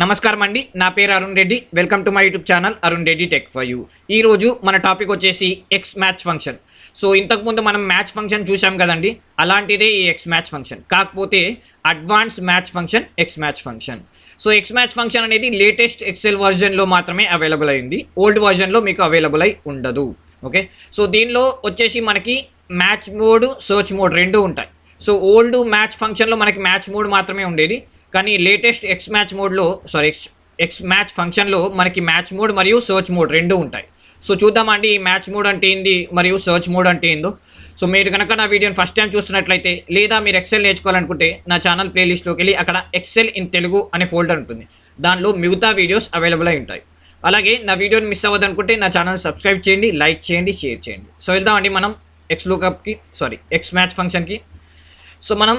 నమస్కారం అండి, నా పేరు Arun Reddy. Welcome to my YouTube channel Arun Reddy tech for you. ఈరోజు మన టాపిక్ వచ్చేసి ఎక్స్ మ్యాచ్ ఫంక్షన్. సో ఇంతకుముందు మనం మ్యాచ్ ఫంక్షన్ చూసాం కదండి, అలాంటిదే ఈ ఎక్స్ మ్యాచ్ ఫంక్షన్, కాకపోతే advance match function X match function. So X match function అనేది లేటెస్ట్ ఎక్సెల్ వర్జన్లో మాత్రమే అవైలబుల్ అయింది, ఓల్డ్ వర్జన్లో మీకు అవైలబుల్ అయి ఉండదు. ఓకే, సో దీనిలో వచ్చేసి మనకి మ్యాచ్ మోడ్, సర్చ్ మోడ్ రెండు ఉంటాయి. సో ఓల్డ్ మ్యాచ్ ఫంక్షన్లో మనకి మ్యాచ్ మోడ్ మాత్రమే ఉండేది, కానీ లేటెస్ట్ ఎక్స్ మ్యాచ్ మోడ్లో ఎక్స్ మ్యాచ్ ఫంక్షన్లో మనకి మ్యాచ్ మోడ్ మరియు సర్చ్ మోడ్ రెండు ఉంటాయి. సో చూద్దామండి ఈ మ్యాచ్ మోడ్ అంటే ఏంది మరియు సర్చ్ మోడ్ అంటే ఏందో. సో మీరు కనుక నా వీడియోని ఫస్ట్ టైం చూస్తున్నట్లయితే, లేదా మీరు ఎక్సెల్ నేర్చుకోవాలనుకుంటే నా ఛానల్ ప్లేలిస్ట్లోకి వెళ్ళి అక్కడ ఎక్సెల్ ఇన్ తెలుగు అనే ఫోల్డర్ ఉంటుంది, దానిలో మిగతా వీడియోస్ అవైలబుల్ అయి ఉంటాయి. అలాగే నా వీడియోని మిస్ అవ్వదనుకుంటే నా ఛానల్ సబ్స్క్రైబ్ చేయండి, లైక్ చేయండి, షేర్ చేయండి. సో వెళ్దామండి మనం ఎక్స్ మ్యాచ్ ఫంక్షన్కి. సో మనం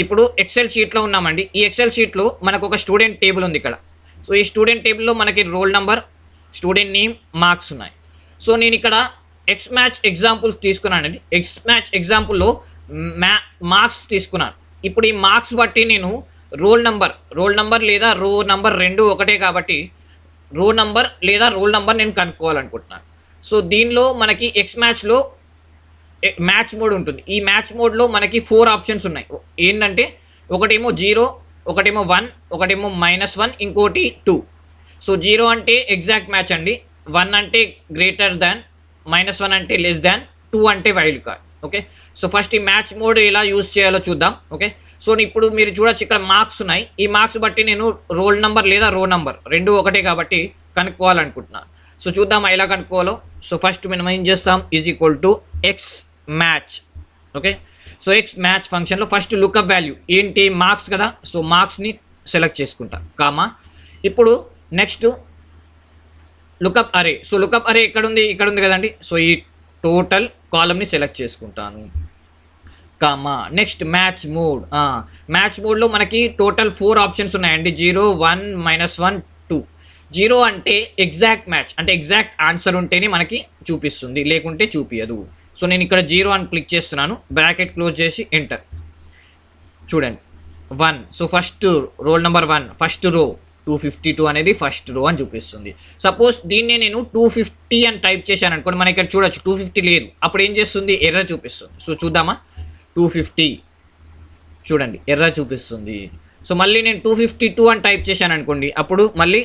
ఇప్పుడు ఎక్సెల్ షీట్లో ఉన్నామండి. ఈ ఎక్సెల్ షీట్లో మనకు ఒక స్టూడెంట్ టేబుల్ ఉంది ఇక్కడ. సో ఈ స్టూడెంట్ టేబుల్లో మనకి roll number, student name, marks ఉన్నాయి. సో నేను ఇక్కడ ఎక్స్ మ్యాచ్ ఎగ్జాంపుల్స్ తీసుకున్నానండి. ఎక్స్ మ్యాచ్ ఎగ్జాంపుల్లో మార్క్స్ తీసుకున్నాను. ఇప్పుడు ఈ మార్క్స్ బట్టి నేను రోల్ నెంబర్ లేదా రో నెంబర్ రెండు ఒకటే కాబట్టి రో నెంబర్ లేదా రోల్ నెంబర్ నేను కనుక్కోవాలనుకుంటున్నాను. సో దీనిలో మనకి ఎక్స్ మ్యాచ్లో మ్యాచ్ మోడ్ ఉంటుంది. ఈ మ్యాచ్ మోడ్లో మనకి 4 ఆప్షన్స్ ఉన్నాయి. ఏంటంటే ఒకటేమో 0, ఒకటేమో 1, ఒకటేమో -1, ఇంకోటి 2. సో 0 అంటే ఎగ్జాక్ట్ మ్యాచ్ అండి, 1 అంటే గ్రేటర్ దాన్, -1 అంటే లెస్ దాన్, 2 అంటే wild card. Okay, so first ఈ మ్యాచ్ మోడ్ ఎలా యూజ్ చేయాలో చూద్దాం. ఓకే, సో ఇప్పుడు మీరు చూడొచ్చు ఇక్కడ మార్క్స్ ఉన్నాయి. ఈ మార్క్స్ బట్టి నేను రోల్ నెంబర్ లేదా రో నెంబర్ రెండు ఒకటే కాబట్టి కనుక్కోవాలనుకుంటున్నాను. సో చూద్దాం ఎలా కనుక్కోవాలో. సో ఫస్ట్ మనం ఏం చేస్తాం, = X match. Okay, so X match ఫంక్షన్లో ఫస్ట్ లుకప్ వాల్యూ ఏంటి, మార్క్స్ కదా. సో మార్క్స్ని సెలెక్ట్ చేసుకుంటా, కామా. ఇప్పుడు నెక్స్ట్ లుకప్ అరే. సో లుకప్ అరే ఇక్కడ ఉంది కదండి. సో ఈ టోటల్ కాలమ్ని సెలెక్ట్ చేసుకుంటాను, comma. Next match mode. Match మోడ్లో మనకి టోటల్ 4 ఆప్షన్స్ ఉన్నాయండి, 0, 1, -1, 2. 0 అంటే ఎగ్జాక్ట్ మ్యాచ్, అంటే ఎగ్జాక్ట్ ఆన్సర్ ఉంటేనే మనకి చూపిస్తుంది, లేకుంటే చూపించదు. సో నేను ఇక్కడ 0 అని క్లిక్ చేస్తున్నాను, బ్రాకెట్ క్లోజ్ చేసి ఎంటర్. చూడండి 1. So first roll number 1 first row, 252 అనేది ఫస్ట్ రో అని చూపిస్తుంది. సపోజ్ దీన్నే నేను 250 అని టైప్ చేశాను అనుకోండి, మనకి ఇక్కడ చూడొచ్చు 250 లేదు, అప్పుడు ఏం చేస్తుంది, ఎర్రర్ చూపిస్తుంది. సో చూద్దామా, 250 చూడండి ఎర్రర్ చూపిస్తుంది. సో మళ్ళీ నేను 252 అని టైప్ చేశాను అనుకోండి, అప్పుడు మళ్ళీ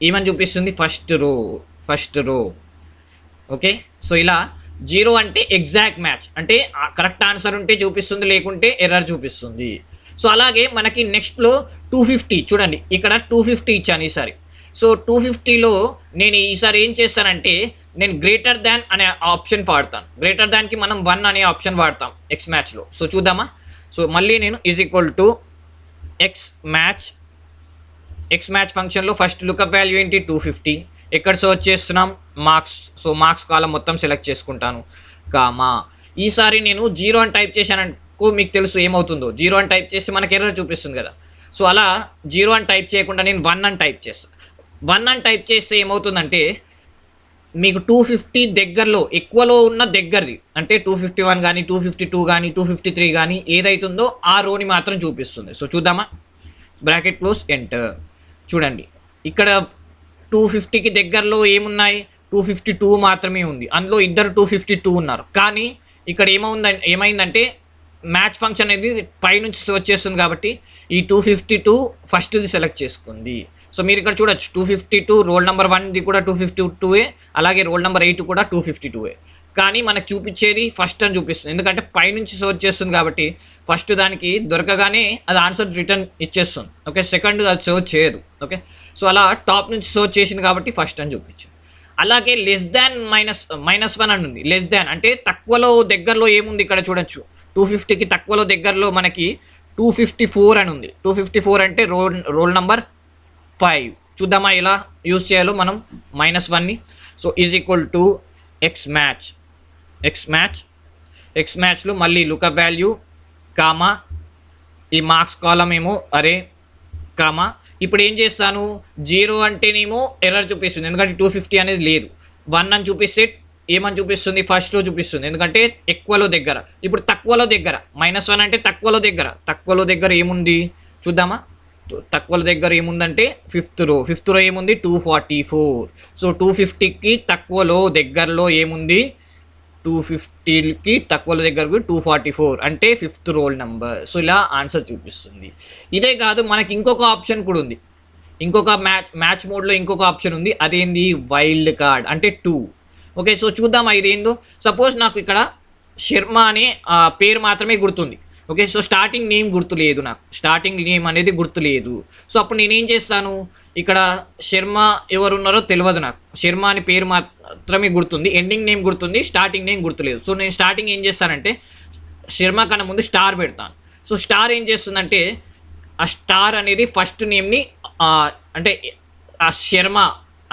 ఏమని చూపిస్తుంది, ఫస్ట్ రో. ఓకే, సో ఇలా 0 అంటే ఎగ్జాక్ట్ మ్యాచ్, అంటే కరెక్ట్ ఆన్సర్ ఉంటే చూపిస్తుంది, లేకుంటే ఎర్రర్ చూపిస్తుంది. సో అలాగే మనకి నెక్స్ట్లో 250 చూడండి, ఇక్కడ 250 ఇచ్చాను ఈసారి. సో 250లో నేను ఈసారి ఏం చేస్తానంటే, నేను గ్రేటర్ దాన్ అనే ఆప్షన్ వాడతాను. గ్రేటర్ దాన్కి మనం 1 అనే ఆప్షన్ వాడతాం ఎక్స్ మ్యాచ్లో. సో చూద్దామా. సో మళ్ళీ నేను = ఎక్స్ మ్యాచ్ ఫంక్షన్లో ఫస్ట్ లుకప్ వాల్యూ ఏంటి, 250. ఎక్కడ సర్చ్ చేస్తున్నాం, మార్క్స్. సో మార్క్స్ కాలం మొత్తం సెలెక్ట్ చేసుకుంటాను, కామా. ఈసారి నేను 0 అని టైప్ చేశాననుకో, మీకు తెలుసు ఏమవుతుందో. 0 అని టైప్ చేస్తే మనకి ఎర్రర్ చూపిస్తుంది కదా. సో అలా 0 అని టైప్ చేయకుండా నేను 1 అని టైప్ చేస్తాను. 1 అని టైప్ చేస్తే ఏమవుతుందంటే, మీకు 250 దగ్గరలో, ఎక్కువలో ఉన్న దగ్గరది, అంటే 251 కానీ 252 కానీ 253 కానీ ఏదైతుందో ఆ రోని మాత్రం చూపిస్తుంది. సో చూద్దామా, బ్రాకెట్ క్లోజ్ ఎంటర్. చూడండి ఇక్కడ 250కి దగ్గరలో ఏమున్నాయి, 252 మాత్రమే ఉంది. అందులో ఇద్దరు 252 ఉన్నారు. కానీ ఇక్కడ ఏమైందంటే మ్యాచ్ ఫంక్షన్ అనేది పైనుంచి సర్చ్ చేస్తుంది కాబట్టి ఈ 252 ఫస్ట్ది సెలెక్ట్ చేసుకుంది. సో మీరు ఇక్కడ చూడొచ్చు 252, రోల్ నెంబర్ 1ది కూడా 252, అలాగే రోల్ నెంబర్ 8 కూడా 252. కానీ మనకు చూపించేది ఫస్ట్ అని చూపిస్తుంది, ఎందుకంటే పైనుంచి సర్చ్ చేస్తుంది కాబట్టి ఫస్ట్ దానికి దొరకగానే అది ఆన్సర్ రిటర్న్ ఇచ్చేస్తుంది. ఓకే, సెకండ్ అది సర్చ్ చేయదు. ఓకే, సో అలా టాప్ నుంచి సర్చ్ చేసింది కాబట్టి ఫస్ట్ అని చూపించింది. అలాగే లెస్ దాన్ -1 అని ఉంది. లెస్ దాన్ అంటే తక్కువలో దగ్గరలో ఏముంది, ఇక్కడ చూడొచ్చు 250కి తక్కువలో దగ్గరలో మనకి 254 అని ఉంది. 254 అంటే రోల్ నెంబర్ 5. చూద్దామా ఎలా యూజ్ చేయాలో మనం -1ని. సో = ఎక్స్ మ్యాచ్లో మళ్ళీ లుకప్ వాల్యూ, కామా. ఈ మార్క్స్ కాలం ఏమో అరే, కామా. ఇప్పుడు ఏం చేస్తాను, 0 అంటేనేమో ఎర్రర్ చూపిస్తుంది, ఎందుకంటే 250 అనేది లేదు. 1 అని చూపిస్తే ఏమని చూపిస్తుంది, ఫస్ట్ రో చూపిస్తుంది, ఎందుకంటే ఎక్కువలో దగ్గర. ఇప్పుడు తక్కువలో దగ్గర, -1 అంటే తక్కువలో దగ్గర ఏముంది చూద్దామా. తక్కువల దగ్గర ఏముందంటే ఫిఫ్త్ రో ఏముంది 244. సో 250కి తక్కువలో దగ్గరలో ఏముంది 250కి తక్కువల దగ్గరకు 244 అంటే ఫిఫ్త్ రోల్ నెంబర్. సో ఇలా ఆన్సర్ చూపిస్తుంది. ఇదే కాదు మనకి ఇంకొక ఆప్షన్ కూడా ఉంది. ఇంకొక మ్యాచ్ మోడ్లో ఇంకొక ఆప్షన్ ఉంది. అదేంది వైల్డ్ కార్డ్ అంటే 2. ఓకే, సో చూద్దామా ఇదేందో. సపోజ్ నాకు ఇక్కడ శర్మ అనే పేరు మాత్రమే గుర్తుంది. ఓకే, సో స్టార్టింగ్ నేమ్ గుర్తులేదు, నాకు స్టార్టింగ్ నేమ్ అనేది గుర్తులేదు. సో అప్పుడు నేనేం చేస్తాను, ఇక్కడ శర్మ ఎవరు ఉన్నారో తెలియదు, నాకు శర్మ అని పేరు మాత్రమే గుర్తుంది, ఎండింగ్ నేమ్ గుర్తుంది, స్టార్టింగ్ నేమ్ గుర్తులేదు. సో నేను స్టార్టింగ్ ఏం చేస్తానంటే శర్మ కన్నా ముందు స్టార్ పెడతాను. సో స్టార్ ఏం చేస్తుందంటే ఆ స్టార్ అనేది ఫస్ట్ నేమ్ని అంటే ఆ శర్మ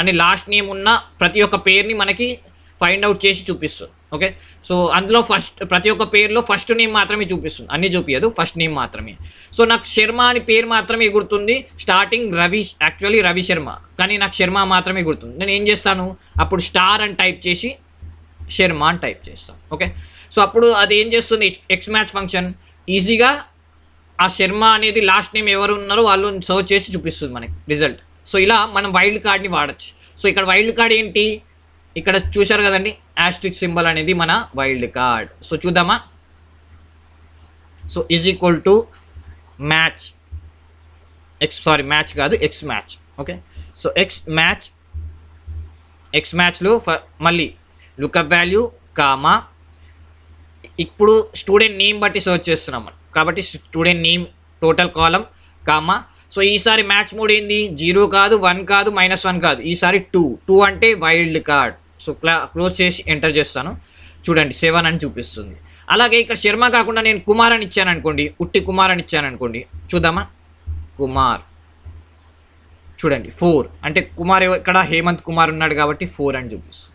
అని లాస్ట్ నేమ్ ఉన్న ప్రతి ఒక్క పేరుని మనకి ఫైండ్ అవుట్ చేసి చూపిస్తుంది. ఓకే, సో అందులో ప్రతి ఒక్క పేరులో ఫస్ట్ నేమ్ మాత్రమే చూపిస్తుంది, అన్నీ చూపించదు, ఫస్ట్ నేమ్ మాత్రమే. సో నాకు శర్మ అని పేరు మాత్రమే గుర్తుంది, స్టార్టింగ్ యాక్చువల్లీ రవి శర్మ, కానీ నాకు శర్మ మాత్రమే గుర్తుంది. నేను ఏం చేస్తాను, అప్పుడు స్టార్ అని టైప్ చేసి శర్మ అని టైప్ చేస్తాను. ఓకే, సో అప్పుడు అది ఏం చేస్తుంది, ఎక్స్ మ్యాచ్ ఫంక్షన్ ఈజీగా ఆ శర్మ అనేది లాస్ట్ నేమ్ ఎవరు ఉన్నారో వాళ్ళు సర్చ్ చేసి చూపిస్తుంది మనకి రిజల్ట్. సో ఇలా మనం వైల్డ్ కార్డ్ని వాడచ్చు. సో ఇక్కడ వైల్డ్ కార్డ్ ఏంటి, ఇక్కడ చూశారు కదండి, యాస్ట్రిక్ సింబల్ అనేది మన వైల్డ్ కార్డ్. సో చూద్దామా. So is equal to match match కాదు X match. Okay, so X మ్యాచ్లో మళ్ళీ లుకప్ వాల్యూ కామా, ఇప్పుడు స్టూడెంట్ నేమ్ బట్టి సర్చ్ చేస్తున్నాం మనం కాబట్టి student name total column comma. So ఈసారి మ్యాచ్ మోడ్ ఏంది, 0 కాదు, 1 కాదు, -1 కాదు, ఈసారి 2 అంటే వైల్డ్ కార్డ్. సో క్లోజ్ చేసి ఎంటర్ చేస్తాను, చూడండి 7 అని చూపిస్తుంది. అలాగే ఇక్కడ శర్మ కాకుండా నేను కుమార్ అని ఇచ్చాను అనుకోండి, ఉట్టి కుమార్ అని ఇచ్చాను అనుకోండి, చూద్దామా. కుమార్ చూడండి 4 అంటే కుమార్ ఇక్కడ హేమంత్ కుమార్ ఉన్నాడు కాబట్టి 4 అని చూపిస్తుంది.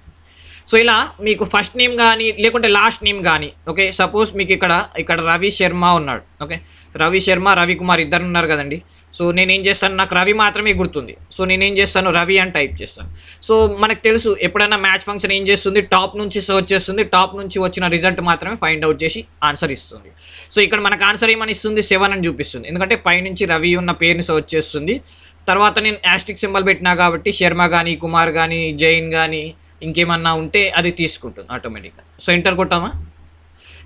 సో ఇలా మీకు ఫస్ట్ నేమ్ కానీ లేకుంటే లాస్ట్ నేమ్ కానీ, ఓకే సపోజ్ మీకు ఇక్కడ రవి శర్మ ఉన్నాడు. ఓకే, రవి శర్మ రవి కుమార్ ఇద్దరు ఉన్నారు కదండి. సో నేనేం చేస్తాను, నాకు రవి మాత్రమే గుర్తుంది. సో నేనేం చేస్తాను, రవి అని టైప్ చేస్తాను. సో మనకు తెలుసు ఎప్పుడైనా మ్యాచ్ ఫంక్షన్ ఏం చేస్తుంది, టాప్ నుంచి సర్చ్ చేస్తుంది, టాప్ నుంచి వచ్చిన రిజల్ట్ మాత్రమే ఫైండ్ అవుట్ చేసి ఆన్సర్ ఇస్తుంది. సో ఇక్కడ మనకు ఆన్సర్ ఏమని ఇస్తుంది, 7 అని చూపిస్తుంది, ఎందుకంటే పైనుంచి రవి ఉన్న పేరుని సర్చ్ చేస్తుంది. తర్వాత నేను యాస్ట్రిక్ సింబల్ పెట్టినా కాబట్టి శర్మ కానీ కుమార్ కానీ జైన్ కానీ ఇంకేమన్నా ఉంటే అది తీసుకుంటుంది ఆటోమేటిక్గా. సో ఎంటర్ కొట్టామా,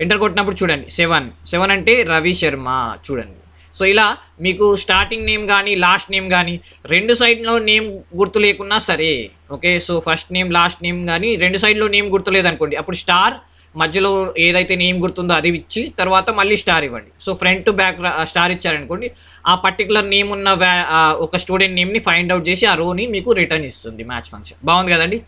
ఎంటర్ కొట్టినప్పుడు చూడండి 7 అంటే రవి శర్మ చూడండి. సో ఇలా మీకు స్టార్టింగ్ నేమ్ కానీ లాస్ట్ నేమ్ కానీ రెండు సైడ్లో నేమ్ గుర్తు లేకున్నా సరే, okay so first name last name కానీ రెండు సైడ్లో నేమ్ గుర్తు లేదనుకోండి, అప్పుడు స్టార్ మధ్యలో ఏదైతే నేమ్ గుర్తుందో అది ఇచ్చి తర్వాత మళ్ళీ స్టార్ ఇవ్వండి. So front to back star ఇచ్చారనుకోండి, ఆ పర్టికులర్ నేమ్ ఉన్న ఒక స్టూడెంట్ నేమ్ని ఫైండ్ అవుట్ చేసి ఆ రోని మీకు రిటర్న్ ఇస్తుంది మ్యాచ్ ఫంక్షన్. బాగుంది కదండి.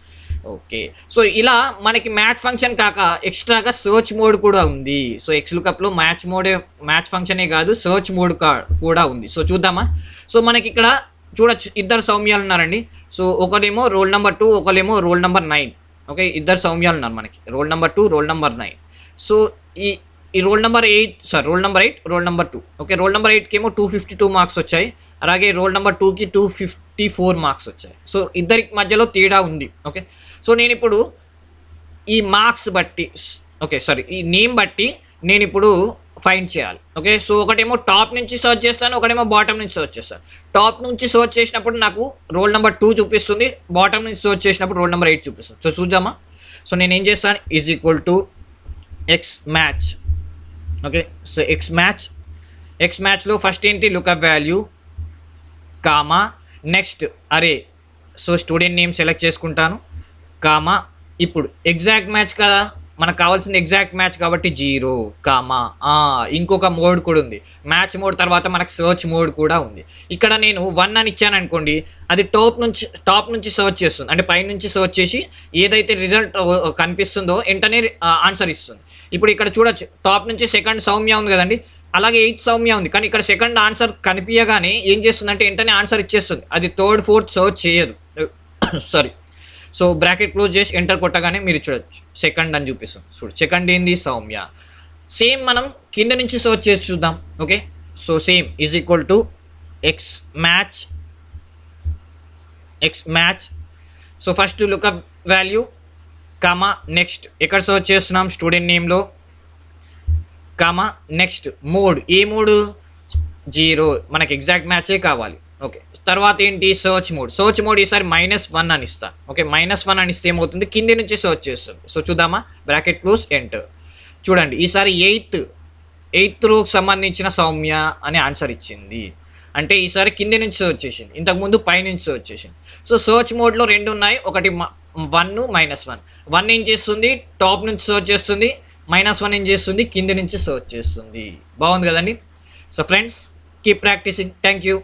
ఓకే, సో ఇలా మనకి మ్యాచ్ ఫంక్షన్ కాక ఎక్స్ట్రాగా సర్చ్ మోడ్ కూడా ఉంది. సో XLOOKUPలో మ్యాచ్ ఫంక్షనే కాదు సర్చ్ మోడ్ కూడా ఉంది. సో చూద్దామా. సో మనకి ఇక్కడ చూడొచ్చు ఇద్దరు సౌమ్యాలు ఉన్నారండి. సో ఒకరేమో రోల్ నెంబర్ 2, ఒకరేమో రోల్ నెంబర్ 9. ఓకే, ఇద్దరు సౌమ్యాలు ఉన్నారు మనకి, roll number 2 roll number 9. So ఈ roll number 8 roll number 8 roll number 2. Okay, roll number 8కి ఏమో 252 మార్క్స్ వచ్చాయి, అలాగే రోల్ నెంబర్ 2కి 254 మార్క్స్ వచ్చాయి. సో ఇద్దరికి మధ్యలో తేడా ఉంది. ఓకే, సో నేను ఇప్పుడు ఈ మార్క్స్ బట్టి ఈ నేమ్ బట్టి నేను ఇప్పుడు ఫైండ్ చేయాలి. ఓకే, సో ఒకటేమో టాప్ నుంచి సర్చ్ చేస్తాను, ఒకటేమో బాటమ్ నుంచి సర్చ్ చేస్తాను. టాప్ నుంచి సర్చ్ చేసినప్పుడు నాకు రోల్ నెంబర్ 2 చూపిస్తుంది, బాటమ్ నుంచి సర్చ్ చేసినప్పుడు రోల్ నెంబర్ 8 చూపిస్తుంది. సో చూద్దామా. సో నేను ఏం చేస్తాను, is equal to X match. Okay, so X మ్యాచ్లో ఫస్ట్ ఏంటి, లుకప్ వాల్యూ కామా, నెక్స్ట్ అరే, సో స్టూడెంట్ నేమ్ సెలెక్ట్ చేసుకుంటాను కామా. ఇప్పుడు ఎగ్జాక్ట్ మ్యాచ్ కదా మనకు కావాల్సింది, ఎగ్జాక్ట్ మ్యాచ్ కాబట్టి 0 కామా. ఇంకొక మోడ్ కూడా ఉంది, మ్యాచ్ మోడ్ తర్వాత మనకు సర్చ్ మోడ్ కూడా ఉంది. ఇక్కడ నేను 1 అని ఇచ్చాను అనుకోండి, అది టాప్ నుంచి సర్చ్ చేస్తుంది, అంటే పై నుంచి సర్చ్ చేసి ఏదైతే రిజల్ట్ కనిపిస్తుందో వెంటనే ఆన్సర్ ఇస్తుంది. ఇప్పుడు ఇక్కడ చూడొచ్చు టాప్ నుంచి సెకండ్ సౌమ్య ఉంది కదండి, అలాగే 8 సౌమ్య ఉంది, కానీ ఇక్కడ సెకండ్ ఆన్సర్ కనిపించగానే ఏం చేస్తుందంటే వెంటనే ఆన్సర్ ఇచ్చేస్తుంది, అది థర్డ్ ఫోర్త్ సర్చ్ చేయదు. సారీ, సో బ్రాకెట్ క్లోజ్ చేసి ఎంటర్ కొట్టగానే మీరు చూడొచ్చు సెకండ్ అని చూపిస్తుంది. చూడు సెకండ్ ఏంది, సౌమ్య. సేమ్ మనం కింద నుంచి సర్చ్ చేసి చూద్దాం. Okay, so same is equal to X match. So first lookup value comma, next ఎక్కడ సర్చ్ చేస్తున్నాం, స్టూడెంట్ నేమ్లో కామా, నెక్స్ట్ మోడ్, ఏ మోడ్ జీరో, మనకి ఎగ్జాక్ట్ మ్యాచే కావాలి. ఓకే, తర్వాత ఏంటి సర్చ్ మోడ్ ఈసారి -1 అని ఇస్తా. ఓకే, -1 అని ఇస్తే ఏమవుతుంది, కింది నుంచి సర్చ్ చేస్తుంది. సో చూద్దామా, బ్రాకెట్ క్లోజ్ ఎంటర్. చూడండి ఈసారి ఎయిత్ రోకి సంబంధించిన సౌమ్య అనే ఆన్సర్ ఇచ్చింది. అంటే ఈసారి కింది నుంచి సర్చ్ చేసింది, ఇంతకుముందు పైనుంచి సర్చ్ చేసింది. సో సర్చ్ మోడ్లో రెండు ఉన్నాయి, ఒకటి 1 -1. 1 ఏం చేస్తుంది, టాప్ నుంచి సర్చ్ చేస్తుంది, -1 ఏం చేస్తుంది, కింది నుంచి సర్చ్ చేస్తుంది. బాగుంది కదండి. So friends, keep practising. Thank you.